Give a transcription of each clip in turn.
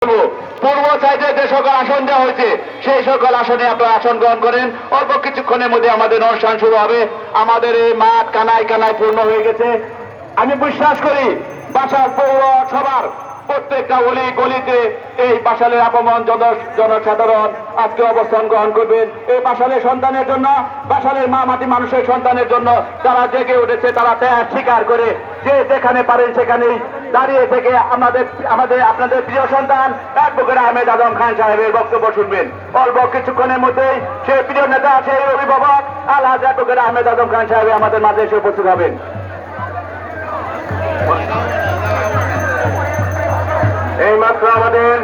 পূর্ব সাইডে যে সকল আসন দেওয়া হয়েছে সেই সকল আসনে আপনারা আসন গ্রহণ করেন। অল্প কিছুক্ষণের মধ্যে আমাদের অনুষ্ঠান শুরু হবে। আমাদের এই মাঠ কানায় কানায় পূর্ণ হয়ে গেছে। আমি বিশ্বাস করি বাসাল পৌরসভার প্রত্যেকটা অলি গলিতে এই বাসালের আপমন জনসাধারণ আজকে অবস্থান গ্রহণ করবেন। এই বাসালের সন্তানের জন্য, বাসালের মা মাটি মানুষের সন্তানের জন্য তারা জেগে উঠেছে, তারা ত্যাগ স্বীকার করে যে যেখানে পারেন সেখানেই দাঁড়িয়ে থেকে আপনাদের প্রিয় সন্তান অ্যাডভোকেট আহমেদ আজম খান সাহেবের বক্তব্য শুনবেন। অল্প কিছুক্ষণের মধ্যেই সেই প্রিয় নেতা, সেই অভিভাবক আলহাজ অ্যাডভোকেট আহমেদ আজম খান সাহেব আমাদের মাঝে এসে উপস্থিত হবেন। এইমাত্র আমাদের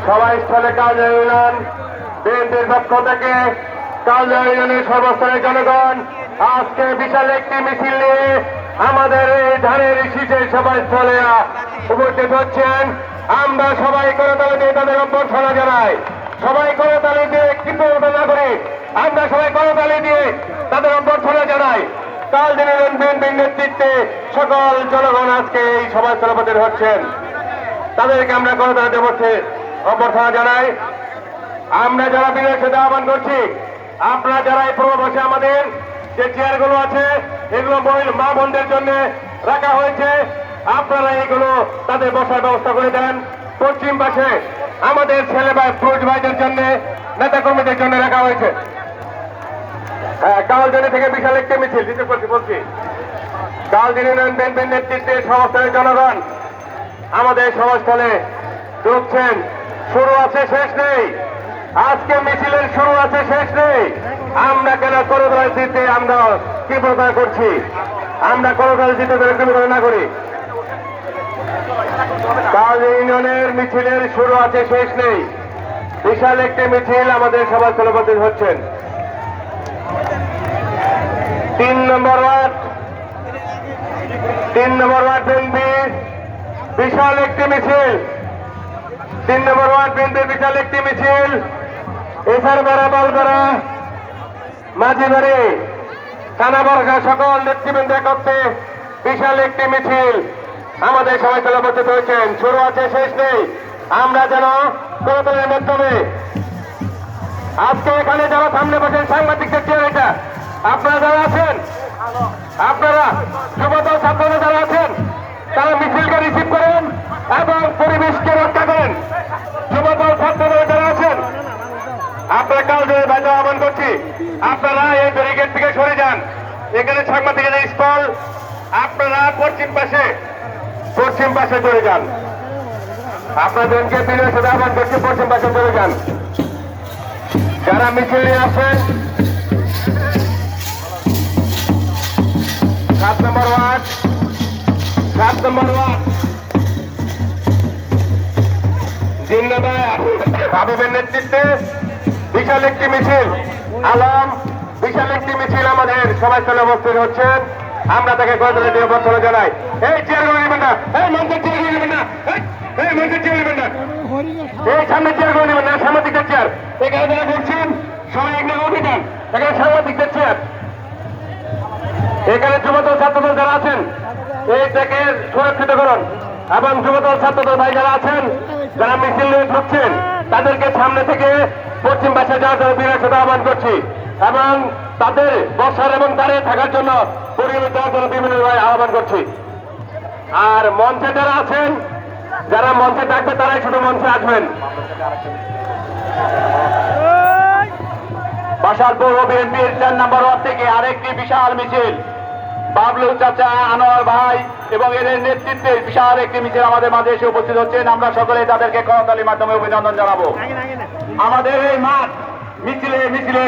সভাস্থলে কালজা ইউনিয়ন বিএনপির পক্ষ থেকে কালজা ইউনিয়নের সর্বস্তরের জনগণ আজকে বিশাল একটি মিছিল নিয়ে আমাদের এই ধানের শীষের সভাস্থলে উপস্থিত হচ্ছেন। আমরা সবাই করতালি দিয়ে তাদের অভ্যর্থনা জানাই। সবাই করতালি দিয়ে কৃতজ্ঞতা না করে আমরা সবাই করতালি দিয়ে তাদের অভ্যর্থনা জানাই। কালজা ইউনিয়ন বিএনপির নেতৃত্বে সকল জনগণ আজকে এই সভাস্থলে উপস্থিত হচ্ছেন। তাদেরকে আমরা করতালি অভ্যর্থনা জানাই। আমরা যারা বিনয়ের সাথে আহ্বান করছি, আপনারা যারা এই পূর্বপাশে আমাদের যে চেয়ারগুলো আছে এগুলো মা বোনদের জন্য রাখা হয়েছে, আপনারা এগুলো তাদের বসার ব্যবস্থা করে দেন। পশ্চিম পাশে আমাদের ছেলে ভাই পুরুষ ভাইদের জন্য, নেতা কর্মীদের জন্য রাখা হয়েছে। হ্যাঁ, কালজনি থেকে বিশাল একটি মিছিল দিতে বলছি। কালজনি ইউনিয়ন বিএনপির নেতৃত্বে সমস্ত জনগণ আমাদের সভাস্থলে ঢুকছেন। শুরু আছে শেষ নেই, আজকে মিছিলের শুরু আছে শেষ নেই। আমরা কেন করতালি দিতে আমরা কি প্রচার করছি? আমরা করতালি দিতে না করি। কালজা ইউনিয়নের মিছিলের শুরু আছে শেষ নেই। বিশাল একটি মিছিল আমাদের সভাস্থলে উপস্থিত হচ্ছেন। 3 নম্বর ওয়ার্ড বিএনপির বিশাল একটি মিছিল। 3 নম্বর ওয়ার্ড বিএনপির বিশাল একটি মিছিল এসারপাড়া, বালপাড়া, মাঝিবাড়ি, কানাবরঘা সকল নেতৃবৃন্দ একত্রে বিশাল একটি মিছিল আমাদের সভাস্থলে উপস্থিত হয়েছেন। শুরু আছে শেষ নেই। আমরা যেন করতালির মাধ্যমে আজকে এখানে যারা সামনে বসেন সাংবাদিকদের চেয়ার, এটা আপনারা যারা আছেন, আপনারা যুবদল ছাত্ররা যারা আছেন তারা মিছিলকে রিসিভ করেন এবং পরিবেশকে রক্ষা করেন। যুবদল ছাত্ররা যারা আছেন আপনারা কালজনের বাইরে আহ্বান করছি, আপনারা এই ব্যারিকেড থেকে সরে যান। এখানে সাংবাদিকদের স্থল, আপনারা পশ্চিম পাশে চলে যান। আপনাদেরকে বিনয়ের সাথে আহ্বান করছি, পশ্চিম পাশে চলে যান। যারা মিছিল নিয়ে আসেন 7 নম্বর ওয়ার্ড জিন্দাবাদ হাবিবের নেতৃত্বে বিশাল একটি মিছিল, আলম বিশাল একটি মিছিল আমাদের সভাস্থলে উপস্থিত হচ্ছেন। আমরা তাকে করতালি দিয়ে অভ্যর্থনা জানাই। এই চেয়ারগুলো নেবেন না, এই মঞ্চের চেয়ারগুলো নেবেন না, এই মঞ্চের চেয়ার নেবেন না, এই সামনের চেয়ারগুলো নেবেন না, সাংবাদিকদের চেয়ার। এখানে যারা বলছেন সবাই এখানে উঠে যান, এখানে সাংবাদিকদের চেয়ার। এখানে যুবদল ছাত্রদল যারা আছেন এইটাকে সুরক্ষিত করুন এবং যুবদল ছাত্রদল ভাই যারা আছেন, যারা মিছিল নিয়ে ঢুকছেন তাদেরকে সামনে থেকে পশ্চিম পাশে যাওয়ার জন্য বিনয়ের সাথে আহ্বান করছি এবং তাদের বসার এবং দাঁড়িয়ে থাকার জন্য পরিবেশ দেওয়ার জন্য বিভিন্ন ভাই আহ্বান করছি। আর মঞ্চে যারা আছেন, যারা মঞ্চে থাকবে তারাই শুধু মঞ্চে আসবেন। বাসাল পৌর বিএনপির 4 নম্বর ওয়ার্ড থেকে আরেকটি বিশাল মিছিল, বাবলু চাচা, আনোয়ার ভাই এবং এদের নেতৃত্বে বিশাল একটি মিছিল আমাদের মাঝে এসে উপস্থিত হচ্ছেন। আমরা সকলে তাদেরকে করতালির মাধ্যমে অভিনন্দন জানাবো। আমাদের এই মাঠ মিছিলে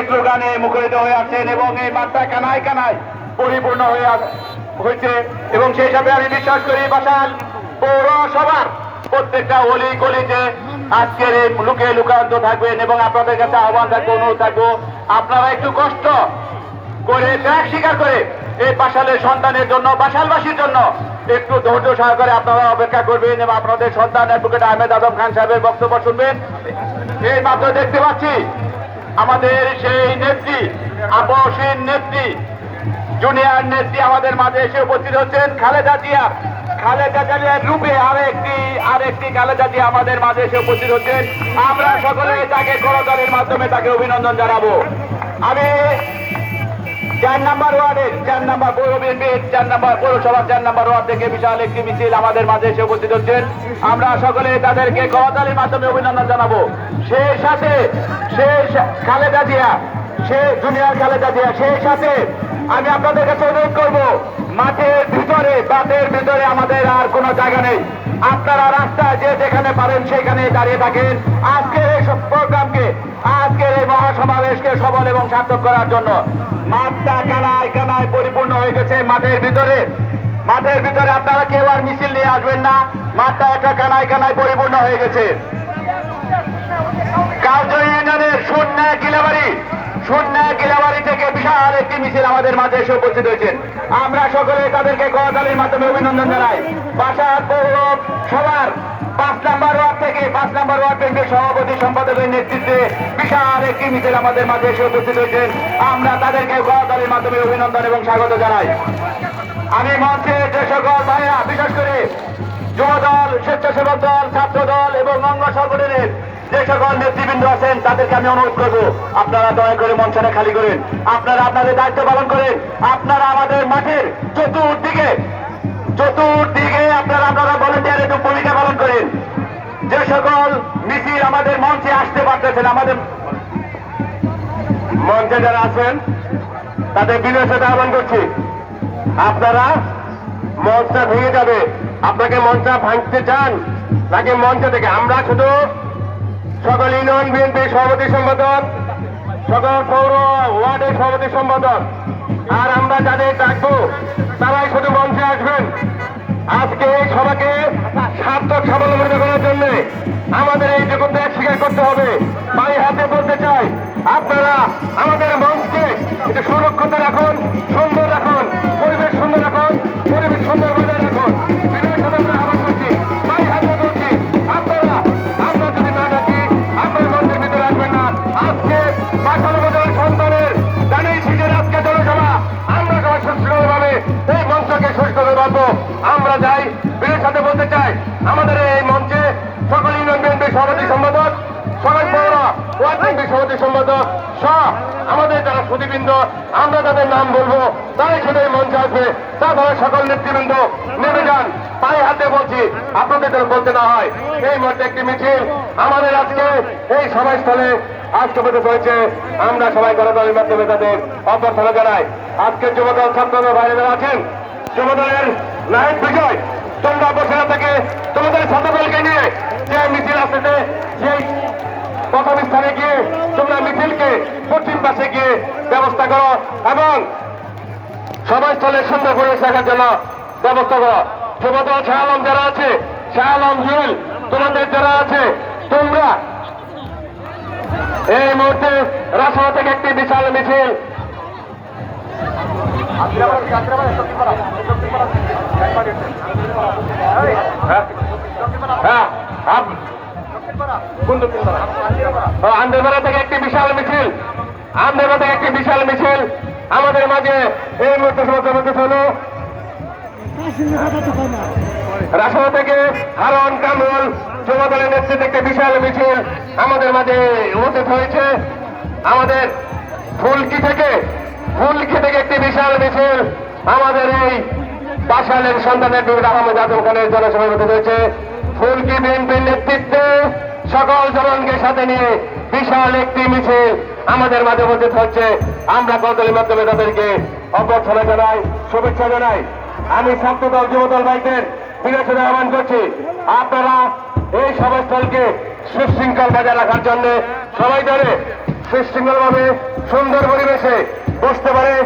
স্লোগানে মুখরিত হয়ে আছেন এবং এই মাঠটা কানায় কানায় পরিপূর্ণ হয়েছে এবং সেই সাথে আমি বিশ্বাস করি বাসাল পৌরসভার প্রত্যেকটা অলি গলিতে আজকের এই লুকায়িত থাকবেন এবং আপনাদের কাছে আহ্বান থাকবো, অনুরোধ থাকবো, আপনারা একটু কষ্ট করে ত্যাগ স্বীকার করে এই বাসালের সন্তানের জন্য, বাসালবাসীর জন্য একটু ধৈর্য সহকারে আপনারা অপেক্ষা করবেন এবং আপনাদের সন্তান অ্যাডভোকেট আহমেদ আজম খান সাহেবের বক্তব্য শুনবেন। এই মাত্র দেখতে পাচ্ছি আমাদের সেই নেত্রী, আপসীন নেত্রী, জুনিয়র নেত্রী আমাদের মাঝে এসে উপস্থিত হচ্ছেন, খালেদা জিয়া। খালেদা জিয়ার রূপে আরেকটি খালেদা জিয়া আমাদের মাঝে এসে উপস্থিত হচ্ছেন। আমরা সকলে তাকে করতালির মাধ্যমে তাকে অভিনন্দন জানাবো। আমি 4 নম্বর ওয়ার্ডের 4 নম্বর পৌর বিএনপির 4 নম্বর পৌরসভার 4 নম্বর ওয়ার্ড থেকে বিশাল একটি মিছিল আমাদের মাঝে এসে উপস্থিত হচ্ছেন। আমরা সকলে তাদেরকে করতালির মাধ্যমে অভিনন্দন জানাবো। সেই সাথে খালেদা জিয়া, সে জুনিয়র খালেদা জিয়া, সেই সাথে আমি আপনাদের কাছে অনুরোধ করবো, মাঠের ভিতরে আমাদের আর কোনো জায়গা নেই। আপনারা রাস্তায় যে যেখানে পারেন সেখানে দাঁড়িয়ে থাকেন। আজকের এই প্রোগ্রামকে, আজকের এই মহাসমাবেশকে সফল এবং সার্থক করার জন্য মাঠটা কানায় পরিপূর্ণ হয়ে গেছে। মাঠের ভিতরে আপনারা কেউ আর মিছিল নিয়ে আসবেন না। মাঠটা একটা কানায় পরিপূর্ণ হয়ে গেছে। কালজয়ী ইউনিয়নের শূন্য গিলাবাড়ি থেকে বিশাল একটি মিছিল আমাদের মাঝে এসে উপস্থিত হয়েছেন। আমরা সকলে তাদেরকে করতালির মাধ্যমে অভিনন্দন জানাই। বাসার পৌর সবার 5 নম্বর ওয়ার্ড থেকে 5 নম্বর ওয়ার্ড ব্যাংকের সভাপতি সম্পাদকের নেতৃত্বে বিশাল একটি মিছিল আমাদের মাঝে এসে উপস্থিত হয়েছেন। আমরা তাদেরকে করতালির মাধ্যমে অভিনন্দন এবং স্বাগত জানাই। আমি মঞ্চে যে সকল ভাইরা, বিশেষ করে যুবদল, স্বেচ্ছাসেবক দল, ছাত্র দল এবং অঙ্গ সংগঠনের যে সকল নেতৃবৃন্দ আছেন তাদেরকে আমি অনুরোধ করবো, আপনারা দয়া করে মঞ্চটা খালি করেন। আপনারা আপনাদের দায়িত্ব পালন করেন। আপনারা আমাদের মাঠের চতুর্দিকে আপনারা ভলেন্টিয়ার একটু ভূমিকা পালন করেন। যে সকল মিছিল আমাদের মঞ্চে আসতে পারতেছেন, আমাদের মঞ্চে যারা আছেন তাদের বিনয়ের সাথে আহ্বান করছি, আপনারা মঞ্চটা ভেঙে যাবে। আপনাকে মঞ্চটা ভাঙতে চান নাকি মঞ্চ থেকে? আমরা শুধু সকল ইউনিয়ন বিএনপির সভাপতি সম্পাদক, সকল পৌর ওয়ার্ডের সভাপতি সম্পাদক আর আমরা যাদের ডাকবো তারাই শুধু মঞ্চে আসবেন। আজকে এই সভাকে সার্থক সাফল্যমণ্ডিত করার জন্য আমাদের এই যোগ্যতা স্বীকার করতে হবে। পায়ে হাতে বলতে চাই, আপনারা আমাদের মঞ্চকে একটু সুরক্ষিত রাখুন, সুন্দর রাখুন, পরিবেশ সুন্দর রাখুন, পরিবেশ সুন্দর বজায় রাখুন। বিনয়ের সাথে আমরা আহ্বান করছি, পায়ে হাতে বলছি, আমরা যদি না ডাকি আপনার মঞ্চের ভিতরে আসবেন না। আজকে বাসাল বাজারের সন্তানের জানেই শীতের আজকে জনসভা, আমরা সবাই সুষ্ঠুভাবে এই মঞ্চকে সুস্থ করে পাবো। আমরা যাই, বিনয়ের সাথে বলতে চাই, আমাদের এই মঞ্চে সকল ইউনিয়ন বিএনপির সভাপতি সম্পাদক, সকল পৌর ওয়ার্ড বিএনপির সভাপতি সম্পাদক সহ আমাদের যারা সুদীবৃন্দ, আমরা তাদের নাম বলবো, তারাই শুধু এই মঞ্চে আসবে। তারপরে সকল নেতৃবৃন্দ নেমে যান। পায়ে হাতে বলছি, আপনাদের যেন বলতে না হয়। এই মুহূর্তে একটি মিছিল আমাদের আজকে এই সভাস্থলে আজকে পেতে হয়েছে। আমরা সবাই করতালির মাধ্যমে তাদের অভ্যর্থনা জানাই। আজকের যুবদল ছাত্রদল বাইরে যারা আছেন, যুবদলের নায়ক বিজয়, তোমরা বসে থেকে তোমাদের ছাত্রদলকে নিয়ে যে মিছিল আসতেছে সেই প্রথম স্থানে গিয়ে তোমরা মিছিলকে পশ্চিম পাশে গিয়ে ব্যবস্থা করো এবং সভাস্থলের সুন্দর পরিবেশ রাখার জন্য ব্যবস্থা করো। যুবদল শাহ আলম যারা আছে, শাহ আলম জুয়েল, তোমাদের যারা আছে, তোমরা এই মুহূর্তে রাজশাহী থেকে একটি বিশাল মিছিল আন্দেরপাড়া থেকে একটি বিশাল মিছিল আমাদের মাঝে এই মুহূর্তে সমাবেত হলো। রাজশাহী থেকে হারন কামরুল যুবদলের নেতৃত্বে একটি বিশাল মিছিল আমাদের মাঝে উপস্থিত হয়েছে। আমাদের ফুলকি থেকে একটি বিশাল মিছিল আমাদের এই বাসালের সন্তানের বীর আহমেদ আজম খানের জনসভাপতি হয়েছে। ফুলকি বিএনপির নেতৃত্বে সকল জনগণকে সাথে নিয়ে বিশাল একটি মিছিল আমাদের মাঝে উপস্থিত হচ্ছে। আমরা করতালির মাধ্যমে তাদেরকে অভ্যর্থনা জানাই, শুভেচ্ছা জানাই। আমি ছাত্রদল যুবদল ভাইদের বিবেচনা আহ্বান করছি, আপনারা এই সভাস্থলকে সুশৃঙ্খল বজায় রাখার জন্য সবাই ধরে সুশৃঙ্খল ভাবে সুন্দর পরিবেশে বসতে পারে